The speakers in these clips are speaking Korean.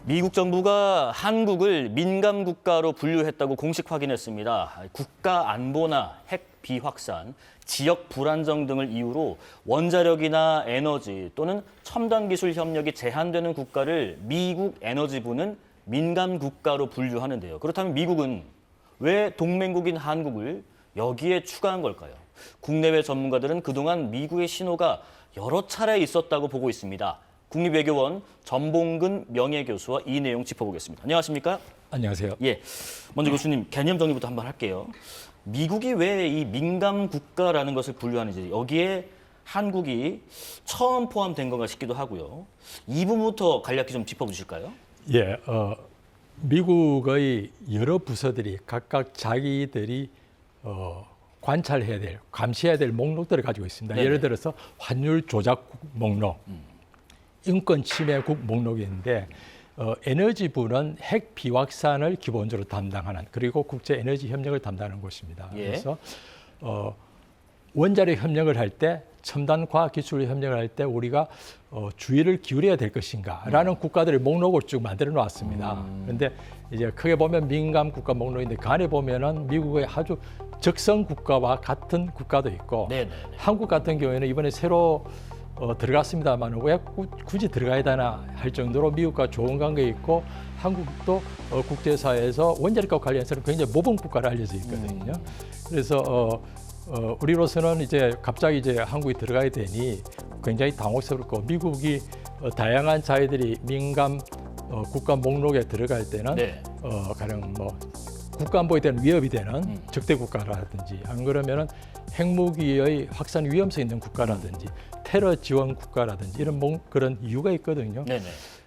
미국 정부가 한국을 민감 국가로 분류했다고 공식 확인했습니다. 국가 안보나 핵 비확산, 지역 불안정 등을 이유로 원자력이나 에너지 또는 첨단 기술 협력이 제한되는 국가를 미국 에너지부는 민감 국가로 분류하는데요. 그렇다면 미국은 왜 동맹국인 한국을 여기에 추가한 걸까요? 국내외 전문가들은 그동안 미국의 신호가 여러 차례 있었다고 보고 있습니다. 국립외교원 전봉근 명예교수와 이 내용 짚어보겠습니다. 안녕하십니까? 안녕하세요. 예, 먼저 교수님 개념 정리부터 한번 할게요. 미국이 왜 이 민감 국가라는 것을 분류하는지 여기에 한국이 처음 포함된 건가 싶기도 하고요. 이 부분부터 간략히 좀 짚어주실까요? 예, 미국의 여러 부서들이 각각 자기들이 관찰해야 될, 감시해야 될 목록들을 가지고 있습니다. 네네. 예를 들어서 환율 조작국 목록, 인권 침해국 목록이 있는데 에너지부는 핵 비확산을 기본적으로 담당하는 그리고 국제 에너지 협력을 담당하는 곳입니다. 예. 그래서 원자력 협력을 할 때 첨단 과학 기술 협력을 할 때 우리가 주의를 기울여야 될 것인가라는 국가들의 목록을 쭉 만들어 놨습니다. 그런데 이제 크게 보면 민감 국가 목록인데 그 안에 보면은 미국의 아주 적성 국가와 같은 국가도 있고 네네. 한국 같은 경우에는 이번에 새로 들어갔습니다만 왜 굳이 들어가야 되나 할 정도로 미국과 좋은 관계가 있고 한국도 국제사회에서 원자력과 관련해서는 굉장히 모범 국가로 알려져 있거든요. 그래서 우리로서는 이제 갑자기 이제 한국이 들어가야 되니 굉장히 당혹스럽고 미국이 다양한 자기들이 민감 국가 목록에 들어갈 때는 네. 가령 뭐 국가안보에 대한 위협이 되는 적대 국가라든지 안 그러면은 핵무기의 확산 위험성 있는 국가라든지 테러 지원 국가라든지 이런 그런 이유가 있거든요. 네네.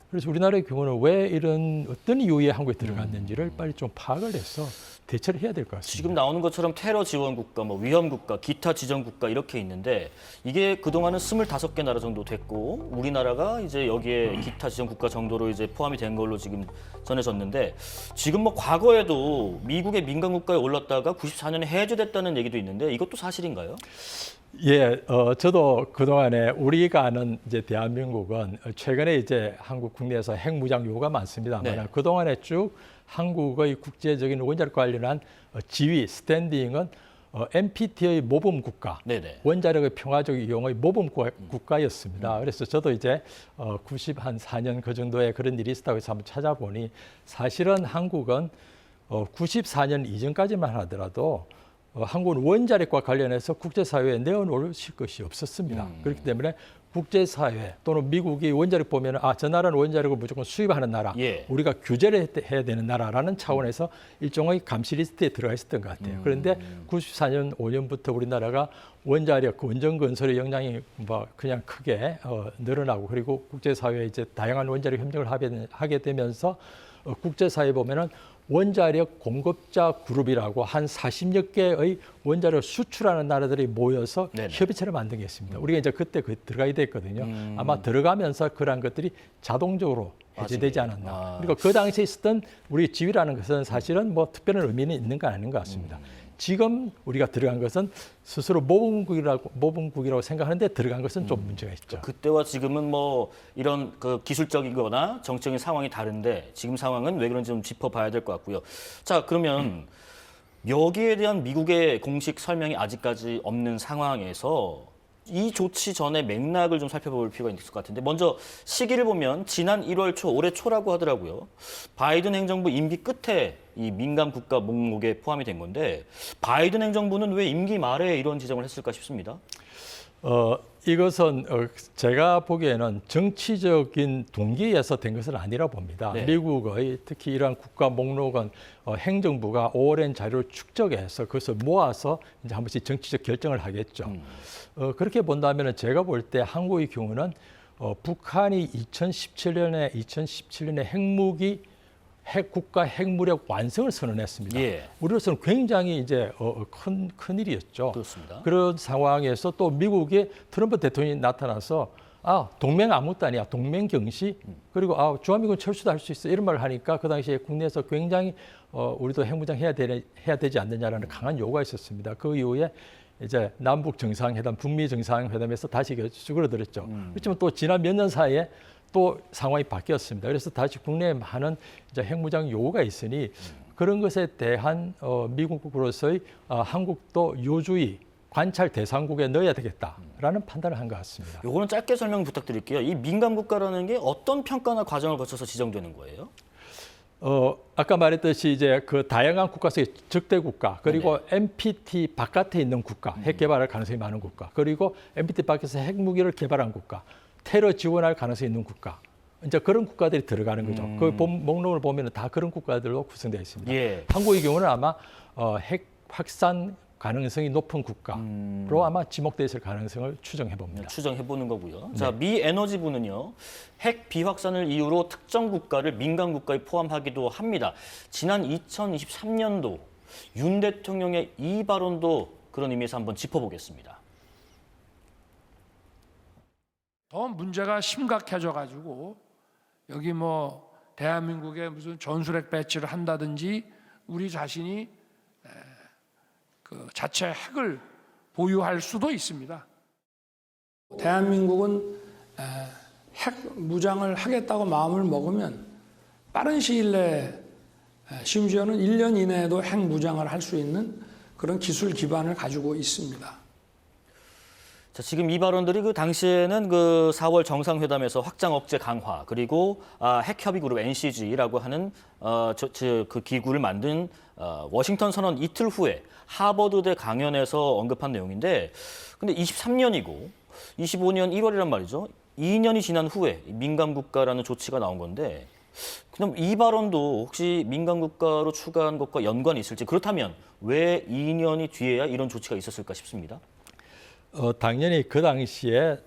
그래서 우리나라의 경우는 왜 이런 어떤 이유에 한국에 들어갔는지를 빨리 좀 파악을 해서 대처를 해야 될 것 같습니다. 지금 나오는 것처럼 테러 지원 국가, 뭐 위험 국가, 기타 지정 국가 이렇게 있는데 이게 그동안은 25개 나라 정도 됐고 우리나라가 이제 여기에 기타 지정 국가 정도로 이제 포함이 된 걸로 지금 전해졌는데 지금 뭐 과거에도 미국의 민간 국가에 올랐다가 94년에 해제됐다는 얘기도 있는데 이것도 사실인가요? 예, 저도 그동안에 우리가 아는 이제 대한민국은 최근에 이제 한국 국내에서 핵무장 요구가 많습니다만 네. 그동안에 쭉 한국의 국제적인 원자력 관련한 지위, 스탠딩은 NPT의 모범 국가, 네네. 원자력의 평화적 이용의 모범 국가였습니다. 그래서 저도 이제 94년 그 정도의 그런 일이 있었다고 해서 한번 찾아보니 사실은 한국은 94년 이전까지만 하더라도 한국은 원자력과 관련해서 국제사회에 내어놓으실 것이 없었습니다. 그렇기 때문에 국제사회 또는 미국이 원자력 보면 저 나라는 원자력을 무조건 수입하는 나라, 예. 우리가 규제를 해야 되는 나라라는 차원에서 일종의 감시 리스트에 들어가 있었던 것 같아요. 그런데 94년, 5년부터 우리나라가 원자력, 원전 건설의 역량이 뭐 그냥 크게 늘어나고 그리고 국제사회에 이제 다양한 원자력 협력을 하게 되면서 국제사회에 보면은 원자력 공급자 그룹이라고 한 40여 개의 원자력을 수출하는 나라들이 모여서 네네. 협의체를 만든 게 있습니다. 우리가 이제 그때 들어가야 됐거든요. 아마 들어가면서 그러한 것들이 자동적으로 해제되지 않았나. 그리고 그 당시에 있었던 우리 지위라는 것은 사실은 뭐 특별한 의미는 있는 건 아닌 것 같습니다. 지금 우리가 들어간 것은 스스로 모범국이라고 생각하는데 들어간 것은 좀 문제가 있죠. 그때와 지금은 뭐 이런 그 기술적이거나 정적인 상황이 다른데 지금 상황은 왜 그런지 좀 짚어봐야 될 것 같고요. 자, 그러면 여기에 대한 미국의 공식 설명이 아직까지 없는 상황에서 이 조치 전의 맥락을 좀 살펴볼 필요가 있을 것 같은데 먼저 시기를 보면 지난 1월 초, 올해 초라고 하더라고요. 바이든 행정부 임기 끝에 이 민감 국가 목록에 포함이 된 건데 바이든 행정부는 왜 임기 말에 이런 지정을 했을까 싶습니다. 이것은 제가 보기에는 정치적인 동기에서 된 것은 아니라 봅니다. 네. 미국의 특히 이러한 국가 목록은 행정부가 오랜 자료를 축적해서 그것을 모아서 이제 한 번씩 정치적 결정을 하겠죠. 그렇게 본다면 제가 볼 때 한국의 경우는 북한이 2017년에 국가 핵무력 완성을 선언했습니다. 예. 우리로서는 굉장히 이제 큰 일이었죠. 그렇습니다. 그런 상황에서 또 미국의 트럼프 대통령이 나타나서 동맹 아무것도 아니야. 동맹 경시 그리고 주한미군 철수도 할 수 있어. 이런 말을 하니까 그 당시에 국내에서 굉장히 우리도 핵무장 해야 되지 않느냐라는 강한 요구가 있었습니다. 그 이후에 이제 남북 정상회담, 북미 정상회담에서 다시 쭈그러들었죠. 그렇지만 또 지난 몇 년 사이에 또 상황이 바뀌었습니다. 그래서 다시 국내에 많은 이제 핵무장 요구가 있으니 그런 것에 대한 미국으로서의 한국도 요주의 관찰 대상국에 넣어야 되겠다라는 판단을 한 것 같습니다. 요거는 짧게 설명 부탁드릴게요. 이 민감 국가라는 게 어떤 평가나 과정을 거쳐서 지정되는 거예요? 아까 말했듯이 이제 그 다양한 국가 속의 적대 국가, 그리고 NPT 바깥에 있는 국가, 핵 개발할 가능성이 많은 국가, 그리고 NPT 밖에서 핵무기를 개발한 국가, 테러 지원할 가능성이 있는 국가, 이제 그런 국가들이 들어가는 거죠. 그 목록을 보면은 다 그런 국가들로 구성되어 있습니다. 예. 한국의 경우는 아마 핵 확산 가능성이 높은 국가로 아마 지목되어 있을 가능성을 추정해 봅니다. 추정해 보는 거고요. 자, 미 에너지부는요. 핵 비확산을 이유로 특정 국가를 민감 국가에 포함하기도 합니다. 지난 2023년도 윤 대통령의 이 발언도 그런 의미에서 한번 짚어보겠습니다. 더 문제가 심각해져 가지고 여기 뭐 대한민국에 무슨 전술핵 배치를 한다든지 우리 자신이 그 자체 핵을 보유할 수도 있습니다. 대한민국은 핵 무장을 하겠다고 마음을 먹으면 빠른 시일 내에 심지어는 1년 이내에도 핵 무장을 할 수 있는 그런 기술 기반을 가지고 있습니다. 자, 지금 이 발언들이 그 당시에는 그 4월 정상회담에서 확장 억제 강화 그리고 핵협의그룹 NCG라고 하는 그 기구를 만든 워싱턴 선언 이틀 후에 하버드대 강연에서 언급한 내용인데, 근데 23년이고 25년 1월이란 말이죠. 2년이 지난 후에 민감 국가라는 조치가 나온 건데, 그럼 이 발언도 혹시 민감 국가로 추가한 것과 연관이 있을지, 그렇다면 왜 2년이 뒤에야 이런 조치가 있었을까 싶습니다. 당연히 그 당시에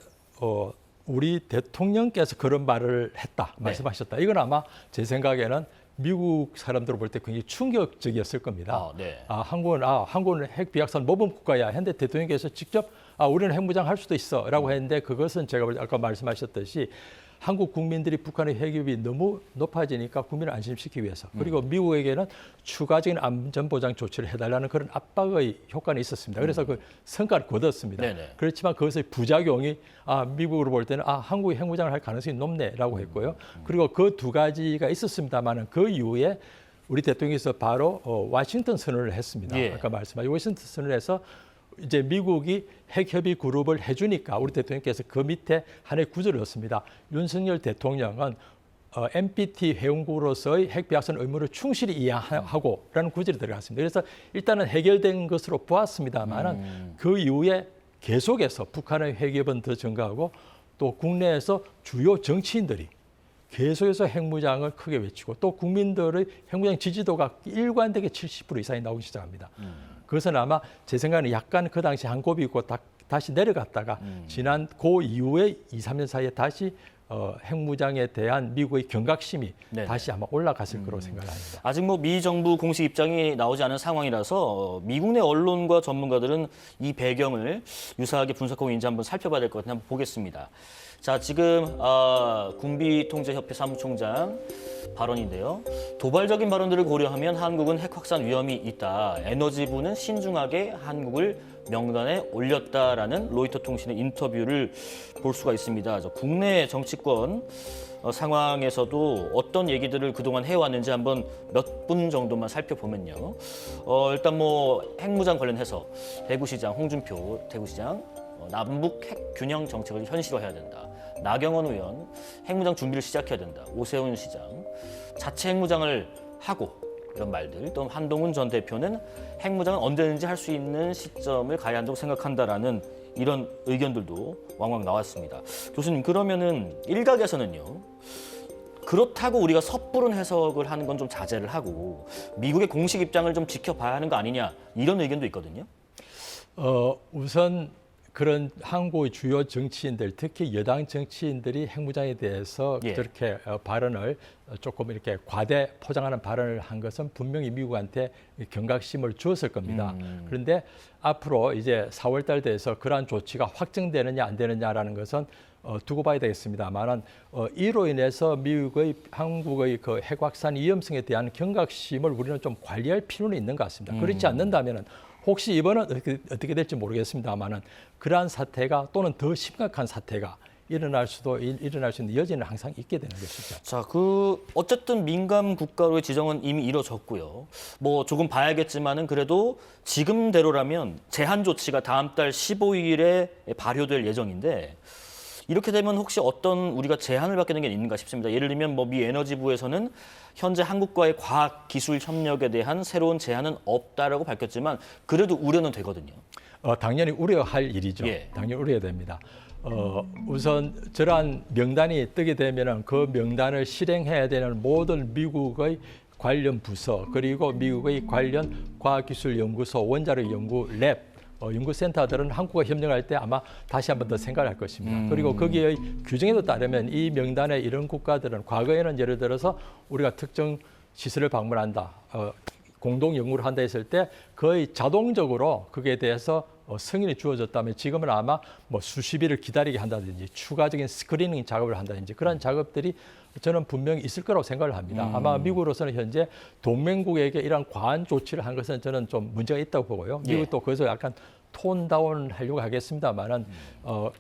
우리 대통령께서 그런 말을 했다 말씀하셨다. 이건 아마 제 생각에는 미국 사람들 볼 때 굉장히 충격적이었을 겁니다. 한국은 핵 비확산 모범 국가야. 했는데 대통령께서 직접 우리는 핵무장 할 수도 있어라고 했는데, 그것은 제가 아까 말씀하셨듯이 한국 국민들이 북한의 핵위협이 너무 높아지니까 국민을 안심시키기 위해서, 그리고 미국에게는 추가적인 안전보장 조치를 해달라는 그런 압박의 효과는 있었습니다. 그래서 그 성과를 거뒀습니다. 그렇지만 그것의 부작용이 미국으로 볼 때는 한국이 핵무장을 할 가능성이 높네라고 했고요. 그리고 그 두 가지가 있었습니다만은 그 이후에 우리 대통령께서 바로 워싱턴 선언을 했습니다. 아까 말씀하신 워싱턴 선언을 해서 이제 미국이 핵협의 그룹을 해주니까 우리 대통령께서 그 밑에 하나의 구절을 넣었습니다. 윤석열 대통령은 NPT 회원국으로서의 핵 비확산 의무를 충실히 이행하고라는 구절이 들어갔습니다. 그래서 일단은 해결된 것으로 보았습니다만은 그 이후에 계속해서 북한의 핵위협은 더 증가하고, 또 국내에서 주요 정치인들이 계속해서 핵무장을 크게 외치고, 또 국민들의 핵무장 지지도가 일관되게 70% 이상이 나오기 시작합니다. 그것은 아마 제 생각에는 약간 그 당시 한 곱이고 다시 내려갔다가 지난 그 이후에 2, 3년 사이에 다시 핵무장에 대한 미국의 경각심이 다시 아마 올라갔을 거라고 생각합니다. 아직 뭐 미 정부 공식 입장이 나오지 않은 상황이라서 미국 내 언론과 전문가들은 이 배경을 유사하게 분석하고 있는지 한번 살펴봐야 될 것 같은데 한번 보겠습니다. 자, 지금 군비통제협회 사무총장 발언인데요. 도발적인 발언들을 고려하면 한국은 핵 확산 위험이 있다. 에너지부는 신중하게 한국을 명단에 올렸다라는 로이터 통신의 인터뷰를 볼 수가 있습니다. 국내 정치권 상황에서도 어떤 얘기들을 그동안 해왔는지 한번 몇 분 정도만 살펴보면요. 일단 뭐 핵무장 관련해서 대구시장 홍준표 대구시장 남북 핵 균형 정책을 현실화해야 된다. 나경원 의원 핵무장 준비를 시작해야 된다. 오세훈 시장 자체 핵무장을 하고, 이런 말들. 또 한동훈 전 대표는 핵무장은 언제든지 할 수 있는 시점을 가야 한다고 생각한다라는 이런 의견들도 왕왕 나왔습니다. 교수님, 그러면은 일각에서는요, 그렇다고 우리가 섣부른 해석을 하는 건 좀 자제를 하고 미국의 공식 입장을 좀 지켜봐야 하는 거 아니냐, 이런 의견도 있거든요. 우선 그런 한국의 주요 정치인들, 특히 여당 정치인들이 핵무장에 대해서 저렇게 발언을 조금 이렇게 과대 포장하는 발언을 한 것은 분명히 미국한테 경각심을 주었을 겁니다. 그런데 앞으로 이제 4월 달 돼서 그러한 조치가 확정되느냐 안 되느냐라는 것은 두고 봐야 되겠습니다만은 이로 인해서 미국의 한국의 그 핵 확산 위험성에 대한 경각심을 우리는 좀 관리할 필요는 있는 것 같습니다. 그렇지 않는다면은 혹시 이번은 어떻게 될지 모르겠습니다만은 그러한 사태가 또는 더 심각한 사태가 일어날 수 있는 여지는 항상 있게 되는 것이죠. 자, 어쨌든 민감 국가로의 지정은 이미 이뤄졌고요. 뭐 조금 봐야겠지만은 그래도 지금대로라면 제한 조치가 다음 달 15일에 발효될 예정인데 이렇게 되면 혹시 어떤 우리가 제한을 받게 되는 게 있는가 싶습니다. 예를 들면 뭐 미 에너지부에서는 현재 한국과의 과학 기술 협력에 대한 새로운 제한은 없다라고 밝혔지만 그래도 우려는 되거든요. 당연히 우려할 일이죠. 예. 당연히 우려해야 됩니다. 우선 저러한 명단이 뜨게 되면은 그 명단을 실행해야 되는 모든 미국의 관련 부서 그리고 미국의 관련 과학기술연구소, 원자력 연구 랩, 연구센터들은 한국과 협력할 때 아마 다시 한 번 더 생각을 할 것입니다. 그리고 거기의 규정에도 따르면 이 명단에 이런 국가들은 과거에는 예를 들어서 우리가 특정 시설을 방문한다, 공동 연구를 한다 했을 때 거의 자동적으로 거기에 대해서 승인이 주어졌다면 지금은 아마 뭐 수십 일을 기다리게 한다든지 추가적인 스크리닝 작업을 한다든지 그런 작업들이 저는 분명히 있을 거라고 생각을 합니다. 아마 미국으로서는 현재 동맹국에게 이러한 과한 조치를 한 것은 저는 좀 문제가 있다고 보고요. 미국도 거기서 약간 톤 다운 하려고 하겠습니다만은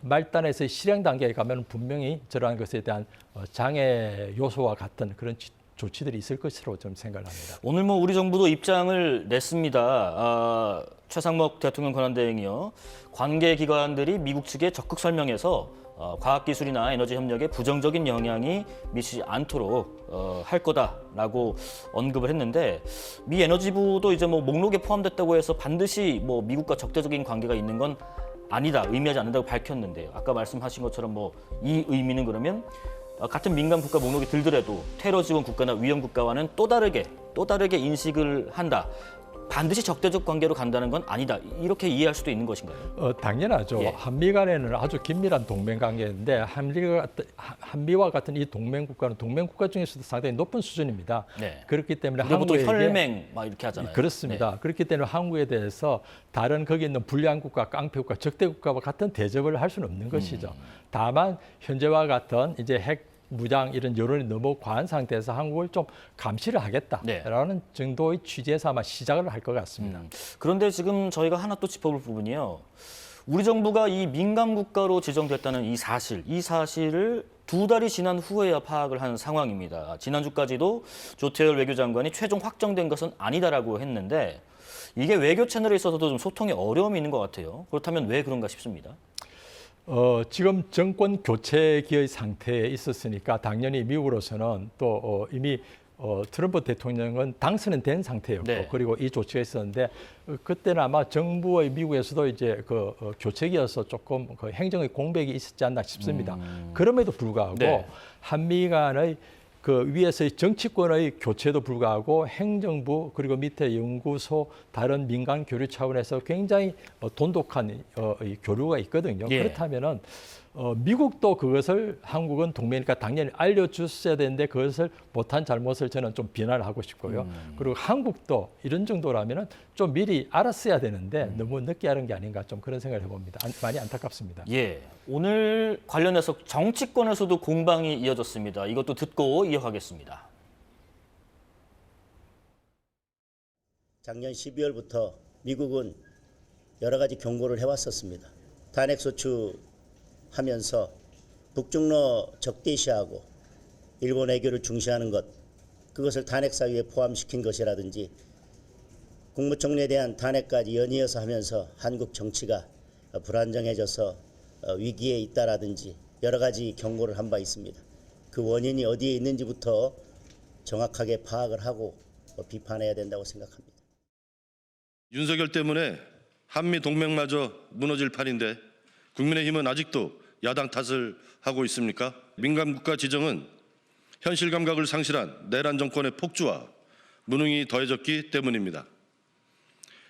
말단에서 실행 단계에 가면 분명히 저러한 것에 대한 장애 요소와 같은 그런 조치들이 있을 것으로 좀 생각을 합니다. 오늘 뭐 우리 정부도 입장을 냈습니다. 최상목 대통령 권한대행이요. 관계 기관들이 미국 측에 적극 설명해서 과학기술이나 에너지 협력에 부정적인 영향이 미치지 않도록 할 거다라고 언급을 했는데 미 에너지부도 이제 뭐 목록에 포함됐다고 해서 반드시 뭐 미국과 적대적인 관계가 있는 건 아니다, 의미하지 않는다고 밝혔는데요. 아까 말씀하신 것처럼 뭐 이 의미는 그러면 같은 민감 국가 목록이 들더라도 테러 지원 국가나 위험 국가와는 또 다르게 인식을 한다. 반드시 적대적 관계로 간다는 건 아니다. 이렇게 이해할 수도 있는 것인가요? 당연하죠. 예. 한미 간에는 아주 긴밀한 동맹 관계인데 한미와 같은 이 동맹 국가는 동맹 국가 중에서도 상당히 높은 수준입니다. 네. 그렇기 때문에 우리가 보통 한국에게 혈맹 막 이렇게 하잖아요. 그렇습니다. 네. 그렇기 때문에 한국에 대해서 다른 거기 있는 불량 국가, 깡패 국가, 적대 국가와 같은 대접을 할 수는 없는 것이죠. 다만 현재와 같은 이제 핵 무장 이런 여론이 너무 과한 상태에서 한국을 좀 감시를 하겠다라는 네. 정도의 취지에서 아마 시작을 할 것 같습니다. 그런데 지금 저희가 하나 또 짚어볼 부분이요. 우리 정부가 이 민감 국가로 지정됐다는 이 사실을 2달이 지난 후에야 파악을 한 상황입니다. 지난주까지도 조태열 외교장관이 최종 확정된 것은 아니다라고 했는데 이게 외교 채널에 있어서도 좀 소통에 어려움이 있는 것 같아요. 그렇다면 왜 그런가 싶습니다. 지금 정권 교체기의 상태에 있었으니까 당연히 미국으로서는 또 이미 트럼프 대통령은 당선은 된 상태였고 네. 그리고 이 조치가 있었는데 그때는 아마 정부의 미국에서도 이제 교체기여서 조금 그 행정의 공백이 있었지 않나 싶습니다. 그럼에도 불구하고 네. 한미 간의 그 위에서의 정치권의 교체도 불구하고 행정부 그리고 밑에 연구소 다른 민간 교류 차원에서 굉장히 돈독한 교류가 있거든요. 예. 그렇다면은 미국도 그것을 한국은 동맹이니까 당연히 알려줬어야 되는데 그것을 못한 잘못을 저는 좀 비난을 하고 싶고요. 그리고 한국도 이런 정도라면은 좀 미리 알았어야 되는데 너무 늦게 하는 게 아닌가 좀 그런 생각을 해봅니다. 많이 안타깝습니다. 예, 오늘 관련해서 정치권에서도 공방이 이어졌습니다. 이것도 듣고 이어가겠습니다. 작년 12월부터 미국은 여러 가지 경고를 해왔었습니다. 탄핵소추하면서 북중러 적대시하고 일본 외교를 중시하는 것, 그것을 탄핵 사유에 포함시킨 것이라든지 국무총리에 대한 탄핵까지 연이어서 하면서 한국 정치가 불안정해져서 위기에 있다라든지 여러 가지 경고를 한 바 있습니다. 그 원인이 어디에 있는지부터 정확하게 파악을 하고 비판해야 된다고 생각합니다. 윤석열 때문에 한미 동맹마저 무너질 판인데 국민의힘은 아직도 야당 탓을 하고 있습니까? 민감 국가 지정은 현실 감각을 상실한 내란 정권의 폭주와 무능이 더해졌기 때문입니다.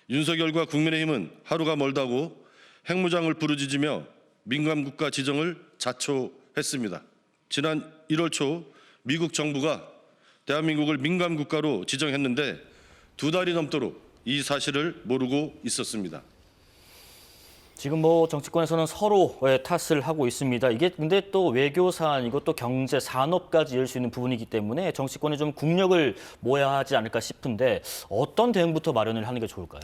윤석열과 국민의힘은 하루가 멀다고 핵무장을 부르짖으며 민감 국가 지정을 자초했습니다. 지난 1월 초 미국 정부가 대한민국을 민감 국가로 지정했는데 2달이 넘도록 이 사실을 모르고 있었습니다. 지금 뭐 정치권에서는 서로의 탓을 하고 있습니다. 이게 근데 또 외교 사안이고 또 경제, 산업까지 이을 수 있는 부분이기 때문에 정치권이 좀 국력을 모아야 하지 않을까 싶은데 어떤 대응부터 마련을 하는 게 좋을까요?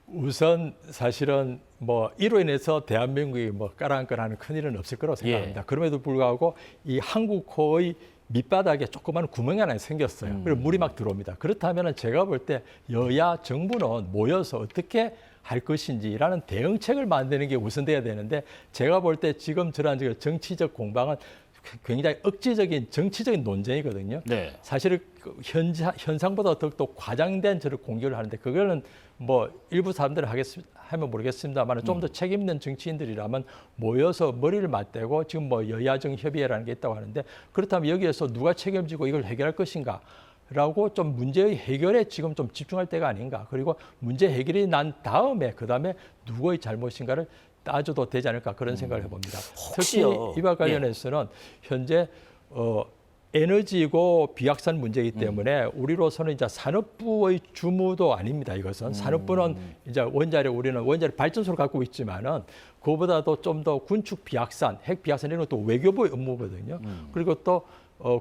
우선 사실은 뭐 이로 인해서 대한민국이 뭐 까랑까랑하는 큰일은 없을 거라고 생각합니다. 그럼에도 불구하고 이 한국호의 밑바닥에 조그마한 구멍이 하나 생겼어요. 그리고 물이 막 들어옵니다. 그렇다면 제가 볼 때 여야 정부는 모여서 어떻게 할 것인지라는 대응책을 만드는 게 우선돼야 되는데 제가 볼 때 지금 저런 정치적 공방은 굉장히 억지적인 정치적인 논쟁이거든요. 네. 사실 현상보다 더욱더 과장된 저를 공격을 하는데 그거는 뭐 일부 사람들은 하면 모르겠습니다만 좀 더 책임 있는 정치인들이라면 모여서 머리를 맞대고 지금 뭐 여야정 협의회라는 게 있다고 하는데 그렇다면 여기에서 누가 책임지고 이걸 해결할 것인가? 라고 좀 문제의 해결에 지금 좀 집중할 때가 아닌가. 그리고 문제 해결이 난 다음에 그다음에 누구의 잘못인가를 따져도 되지 않을까 그런 생각을 해봅니다. 혹시요. 특히 이와 관련해서는 현재 에너지고 비확산 문제이기 때문에 우리로서는 이제 산업부의 주무도 아닙니다. 이것은 산업부는 이제 우리는 원자력 발전소를 갖고 있지만은 그보다도 좀 더 군축 비확산, 핵 비확산 이런 것도 외교부의 업무거든요. 그리고 또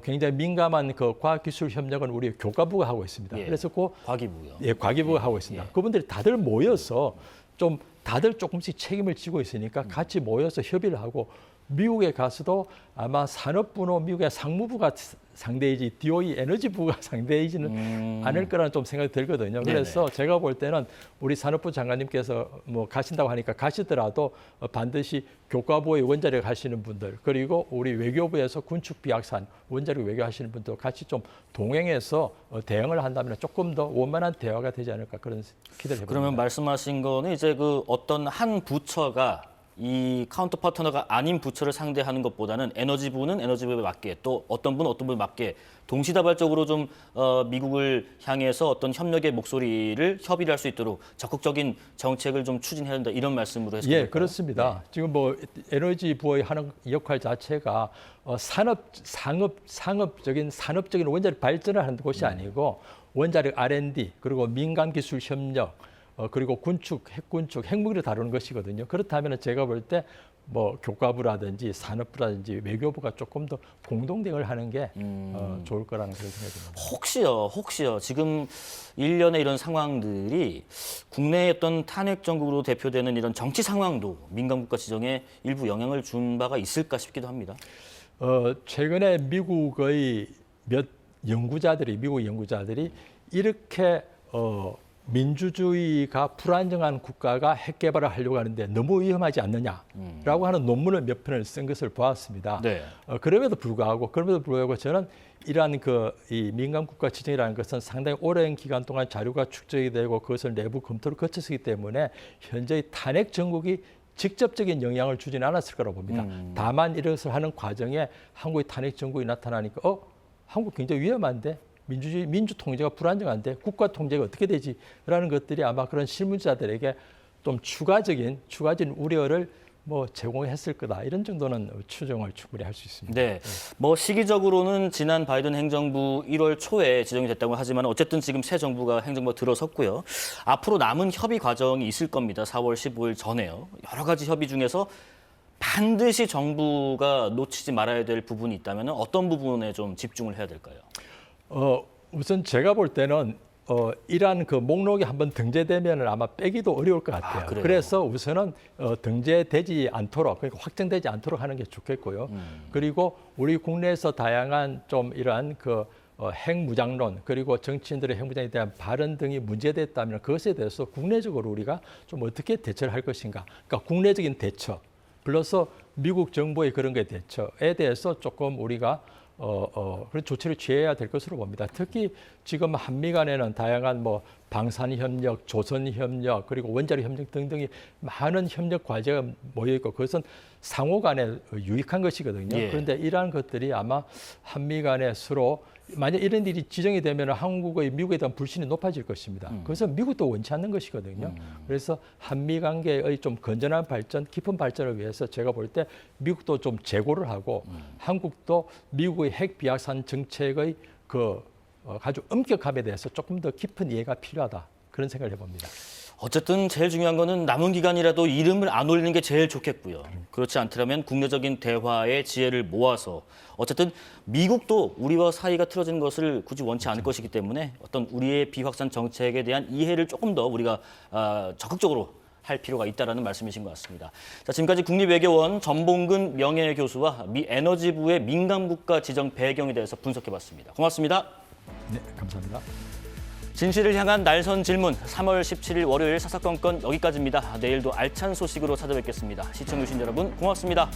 굉장히 민감한 그 과학기술 협력은 우리 교과부가 하고 있습니다. 예. 그래서 과기부요. 예, 과기부가 하고 있습니다. 그분들이 다들 모여서 좀 다들 조금씩 책임을 지고 있으니까 같이 모여서 협의를 하고 미국에 가서도 아마 산업부는 미국의 상무부가 상대이지 DOE 에너지부가 상대이지는 않을 거라는 좀 생각이 들거든요. 그래서 제가 볼 때는 우리 산업부 장관님께서 뭐 가신다고 하니까 가시더라도 반드시 교과부의 원자력 하시는 분들 그리고 우리 외교부에서 군축 비확산 원자력 외교하시는 분들 같이 좀 동행해서 대응을 한다면 조금 더 원만한 대화가 되지 않을까 그런 기대를 해봅니다. 그러면 말씀하신 거는 이제 그 어떤 한 부처가 이 카운터 파트너가 아닌 부처를 상대하는 것보다는 에너지부는 에너지부에 맞게 또 어떤 분은 어떤 분에 맞게 동시다발적으로 좀 미국을 향해서 어떤 협력의 목소리를 협의를 할 수 있도록 적극적인 정책을 좀 추진해야 된다 이런 말씀으로 해서 예, 그렇습니다. 지금 뭐 에너지부의 하는 역할 자체가 산업적인 원자력 발전을 하는 곳이 아니고 원자력 R&D 그리고 민간 기술 협력 그리고 군축, 핵군축, 핵무기를 다루는 것이거든요. 그렇다면 제가 볼 때 뭐 교과부라든지 산업부라든지 외교부가 조금 더 공동대응을 하는 게 좋을 거라는 그런 생각이 듭니다. 혹시요. 지금 일련의 이런 상황들이 국내의 어떤 탄핵 정국으로 대표되는 이런 정치 상황도 민간국가 지정에 일부 영향을 준 바가 있을까 싶기도 합니다. 최근에 미국의 미국 연구자들이 이렇게 민주주의가 불안정한 국가가 핵 개발을 하려고 하는데 너무 위험하지 않느냐라고 하는 논문을 몇 편을 쓴 것을 보았습니다. 네. 그럼에도 불구하고 저는 이러한 이 민간 국가 지정이라는 것은 상당히 오랜 기간 동안 자료가 축적이 되고 그것을 내부 검토를 거쳤기 때문에 현재의 탄핵 정국이 직접적인 영향을 주지는 않았을 거라고 봅니다. 다만 이것을 하는 과정에 한국의 탄핵 정국이 나타나니까 한국 굉장히 위험한데 민주 통제가 불안정한데 국가 통제가 어떻게 되지라는 것들이 아마 그런 실무자들에게 좀 추가적인 우려를 뭐 제공했을 거다 이런 정도는 추정을 충분히 할 수 있습니다. 네, 뭐 시기적으로는 지난 바이든 행정부 1월 초에 지정이 됐다고 하지만 어쨌든 지금 새 정부가 행정부가 들어섰고요. 앞으로 남은 협의 과정이 있을 겁니다. 4월 15일 전에요. 여러 가지 협의 중에서 반드시 정부가 놓치지 말아야 될 부분이 있다면 어떤 부분에 좀 집중을 해야 될까요? 우선 제가 볼 때는 이러한 그 목록이 한번 등재되면 아마 빼기도 어려울 것 같아요. 그래서 우선은 등재되지 않도록 그러니까 확정되지 않도록 하는 게 좋겠고요. 그리고 우리 국내에서 다양한 좀 이러한 핵무장론 그리고 정치인들의 핵무장에 대한 발언 등이 문제됐다면 그것에 대해서 국내적으로 우리가 좀 어떻게 대처를 할 것인가. 그러니까 국내적인 대처 플러스 미국 정부의 그런 게 대처에 대해서 조금 우리가 그런 조치를 취해야 될 것으로 봅니다. 특히 지금 한미 간에는 다양한 뭐 방산 협력, 조선 협력, 그리고 원자력 협력 등등이 많은 협력 과제가 모여 있고 그것은 상호 간에 유익한 것이거든요. 그런데 이러한 것들이 아마 한미 간에 서로 만약 이런 일이 지정이 되면 한국의 미국에 대한 불신이 높아질 것입니다. 그래서 미국도 원치 않는 것이거든요. 그래서 한미 관계의 좀 건전한 발전, 깊은 발전을 위해서 제가 볼 때 미국도 좀 재고를 하고 한국도 미국의 핵 비확산 정책의 아주 엄격함에 대해서 조금 더 깊은 이해가 필요하다. 그런 생각을 해봅니다. 어쨌든 제일 중요한 거는 남은 기간이라도 이름을 안 올리는 게 제일 좋겠고요. 그렇지 않더라면 국내적인 대화의 지혜를 모아서 어쨌든 미국도 우리와 사이가 틀어지는 것을 굳이 원치 않을 것이기 때문에 어떤 우리의 비확산 정책에 대한 이해를 조금 더 우리가 적극적으로 할 필요가 있다는 말씀이신 것 같습니다. 자, 지금까지 국립외교원 전봉근 명예교수와 미 에너지부의 민감국가 지정 배경에 대해서 분석해봤습니다. 고맙습니다. 네, 감사합니다. 진실을 향한 날선 질문 3월 17일 월요일 사사건건 여기까지입니다. 내일도 알찬 소식으로 찾아뵙겠습니다. 시청해주신 여러분 고맙습니다.